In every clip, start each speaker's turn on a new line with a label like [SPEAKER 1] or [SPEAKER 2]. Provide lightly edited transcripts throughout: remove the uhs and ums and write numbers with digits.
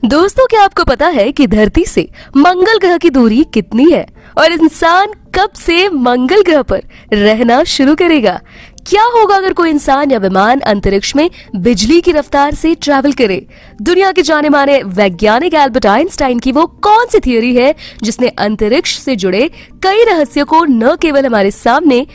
[SPEAKER 1] दोस्तों, क्या आपको पता है कि धरती से मंगल ग्रह की दूरी कितनी है और इंसान कब से मंगल ग्रह पर रहना शुरू करेगा? क्या होगा अगर कोई इंसान या विमान अंतरिक्ष में बिजली की रफ्तार से ट्रैवल करे? दुनिया के जाने माने वैज्ञानिक एल्बर्ट आइंस्टाइन की वो कौन सी थियोरी है जिसने अंतरिक्ष से जुड़े कई रहस्यों को न केवल हमारे सामने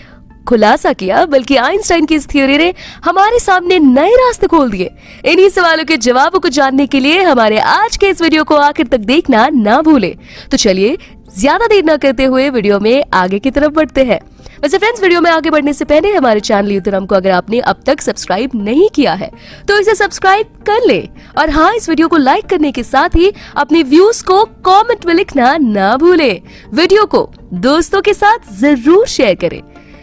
[SPEAKER 1] खुलासा किया, बल्कि आइंस्टाइन की इस थ्योरी ने हमारे सामने नए रास्ते खोल दिए? इन्हीं सवालों के जवाबों को जानने के लिए हमारे आज के इस वीडियो को आखिर तक देखना ना भूले। तो चलिए ज्यादा देर न करते हुए वीडियो में आगे की तरफ बढ़ते हैं। वैसे फ्रेंड्स, वीडियो में आगे बढ़ने से पहले हमारे चैनल यूतुरम को अगर आपने अब तक सब्सक्राइब नहीं किया है तो इसे सब्सक्राइब कर ले, और हाँ, इस वीडियो को लाइक करने के साथ ही अपने व्यूज को कमेंट में लिखना ना भूले। वीडियो को दोस्तों के साथ जरूर शेयर करें।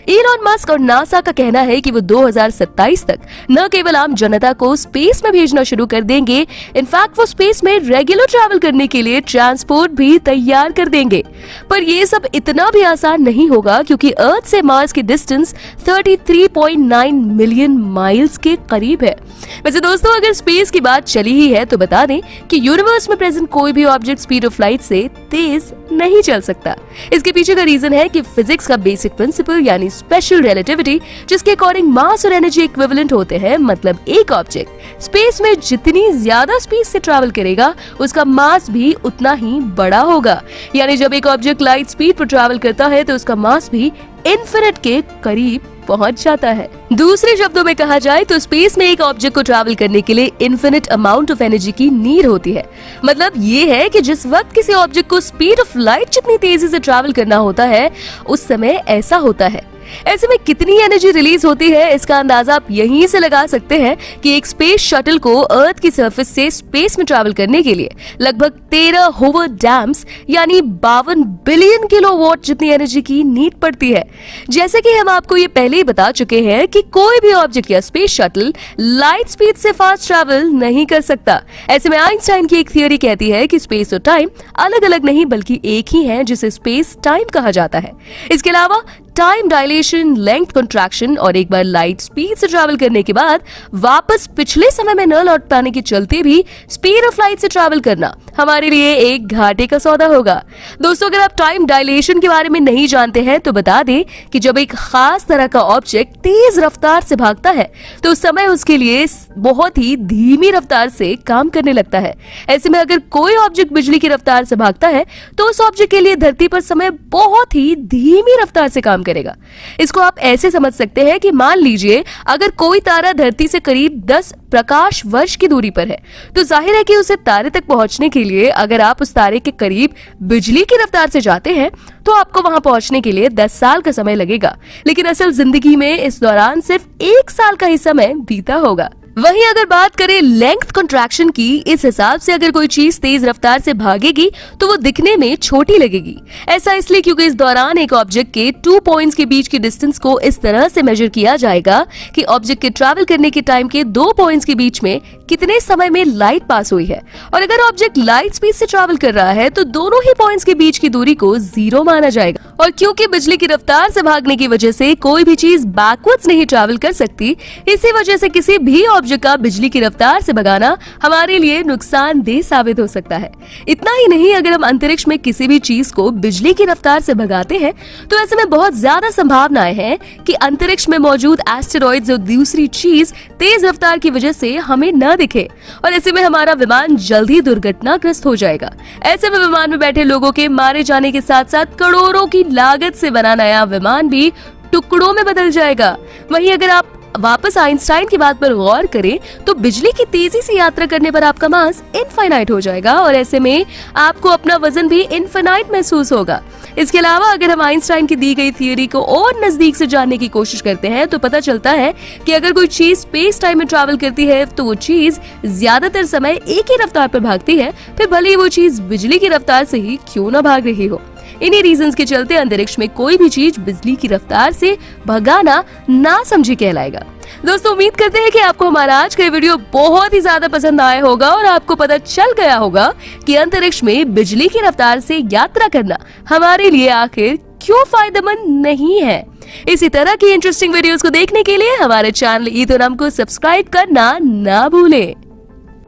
[SPEAKER 1] इलॉन मस्क और नासा का कहना है कि वो 2027 तक न केवल आम जनता को स्पेस में भेजना शुरू कर देंगे, इनफैक्ट वो स्पेस में रेगुलर ट्रैवल करने के लिए ट्रांसपोर्ट भी तैयार कर देंगे। पर ये सब इतना भी आसान नहीं होगा, क्योंकि अर्थ से मार्स की डिस्टेंस 33.9 मिलियन माइल्स के करीब है। वैसे दोस्तों, अगर स्पेस की बात चली ही है तो बता दें कि यूनिवर्स में प्रेजेंट कोई भी ऑब्जेक्ट स्पीड ऑफ लाइट से तेज नहीं चल सकता। इसके पीछे का रीजन है कि फिजिक्स का बेसिक प्रिंसिपल यानी स्पेशल रिलेटिविटी, जिसके अकॉर्डिंग मास और एनर्जी इक्विवेलेंट होते हैं। मतलब एक ऑब्जेक्ट स्पेस में जितनी ज्यादा स्पीड से ट्रैवल करेगा, उसका मास भी उतना ही बड़ा होगा। यानी जब एक ऑब्जेक्ट लाइट स्पीड पर ट्रैवल करता है तो उसका मास भी इन्फिनिट के करीब पहुंच जाता है। दूसरे शब्दों में कहा जाए तो स्पेस में एक ऑब्जेक्ट को ट्रैवल करने के लिए इन्फिनिट अमाउंट ऑफ एनर्जी की नीड होती है। मतलब ये है कि जिस वक्त किसी ऑब्जेक्ट को स्पीड ऑफ लाइट जितनी तेजी से ट्रैवल करना होता है, उस समय ऐसा होता है। ऐसे में कितनी एनर्जी रिलीज होती है, इसका अंदाजा आप यहीं से लगा सकते हैं कि एक स्पेस शटल को अर्थ की सरफेस से स्पेस में ट्रैवल करने के लिए लगभग 13 होवर डैम्स यानी 52 बिलियन किलोवाट जितनी एनर्जी की नीड पड़ती है। जैसे कि हम आपको ये पहले ही बता चुके हैं कि कोई भी ऑब्जेक्ट या स्पेस शटल लाइट स्पीड से फास्ट ट्रैवल नहीं कर सकता। ऐसे में आइंस्टाइन की एक थियोरी कहती है कि स्पेस और टाइम अलग अलग नहीं बल्कि एक ही है, जिसे स्पेस टाइम कहा जाता है। इसके अलावा टाइम डायलेशन, लेंथ कंट्रैक्शन और एक बार लाइट स्पीड से ट्रैवल करने के बाद वापस पिछले समय में न लौट पाने के चलते भी स्पीड ऑफ लाइट से ट्रैवल करना हमारे लिए एक घाटे का सौदा होगा। दोस्तों, अगर आप टाइम डायलेशन के बारे में नहीं जानते हैं तो बता दें कि जब एक खास तरह का ऑब्जेक्ट तेज रफ्तार से भागता है तो उस समय उसके लिए बहुत ही धीमी रफ्तार से काम करने लगता है। ऐसे में अगर कोई ऑब्जेक्ट बिजली की रफ्तार से भागता है तो उस ऑब्जेक्ट के लिए धरती पर समय बहुत ही धीमी रफ्तार से काम करेगा। इसको आप ऐसे समझ सकते हैं कि मान लीजिए अगर कोई तारा धरती से करीब 10 प्रकाश वर्ष की दूरी पर है, तो जाहिर है कि उसे तारे तक पहुंचने के लिए अगर आप उस तारे के करीब बिजली की रफ्तार से जाते हैं तो आपको वहां पहुंचने के लिए 10 साल का समय लगेगा। लेकिन असल जिंदगी में इस दौरान सिर्फ 1 साल का ही समय बीता होगा। वहीं अगर बात करें लेंथ कंट्रैक्शन की, इस हिसाब से अगर कोई चीज तेज रफ्तार से भागेगी तो वो दिखने में छोटी लगेगी। ऐसा इसलिए क्योंकि इस दौरान एक ऑब्जेक्ट के 2 पॉइंट्स के बीच की डिस्टेंस को इस तरह से मेजर किया जाएगा कि ऑब्जेक्ट के ट्रैवल करने के टाइम के 2 पॉइंट्स के बीच में कितने समय में लाइट पास हुई है। और अगर ऑब्जेक्ट लाइट स्पीड से ट्रैवल कर रहा है तो दोनों ही पॉइंट्स के बीच की दूरी को 0 माना जाएगा। और क्योंकि बिजली की रफ्तार से भागने की वजह से कोई भी चीज बैकवर्ड्स नहीं ट्रैवल कर सकती, इसी वजह से किसी भी ऑब्जेक्ट का बिजली की रफ्तार से भगाना हमारे लिए नुकसानदेह साबित हो सकता है। इतना ही नहीं, अगर हम अंतरिक्ष में किसी भी चीज को बिजली की रफ्तार से भगाते हैं तो ऐसे में बहुत ज्यादा संभावनाएं हैं कि अंतरिक्ष में मौजूद एस्टेरॉइड्स और दूसरी चीज तेज रफ्तार की वजह से हमें न दिखे, और ऐसे में हमारा विमान जल्दी दुर्घटनाग्रस्त हो जाएगा। ऐसे में विमान में बैठे लोगों के मारे जाने के साथ साथ करोड़ों की लागत से बना नया विमान भी टुकड़ों में बदल जाएगा। वहीं अगर आप वापस आइंस्टाइन की बात पर गौर करें तो बिजली की तेजी से यात्रा करने पर आपका मास इनफाइनाइट हो जाएगा, और ऐसे में आपको अपना वजन भी इनफाइनाइट महसूस होगा। इसके अलावा अगर हम आइंस्टाइन की दी गई थियोरी को और नजदीक से जानने की कोशिश करते हैं तो पता चलता है कि अगर कोई चीज स्पेस टाइम में ट्रैवल करती है तो वो चीज ज्यादातर समय एक ही रफ्तार पर भागती है, फिर भले ही वो चीज बिजली की रफ्तार से ही क्यों न भाग रही हो। इन्हीं रीजंस के चलते अंतरिक्ष में कोई भी चीज बिजली की रफ्तार से भगाना ना समझी कहलाएगा। दोस्तों, उम्मीद करते हैं कि आपको हमारा आज का वीडियो बहुत ही ज्यादा पसंद आया होगा और आपको पता चल गया होगा कि अंतरिक्ष में बिजली की रफ्तार से यात्रा करना हमारे लिए आखिर क्यों फायदेमंद नहीं है। इसी तरह की इंटरेस्टिंग वीडियोस को देखने के लिए हमारे चैनल यूतुरम को सब्सक्राइब करना ना भूलें।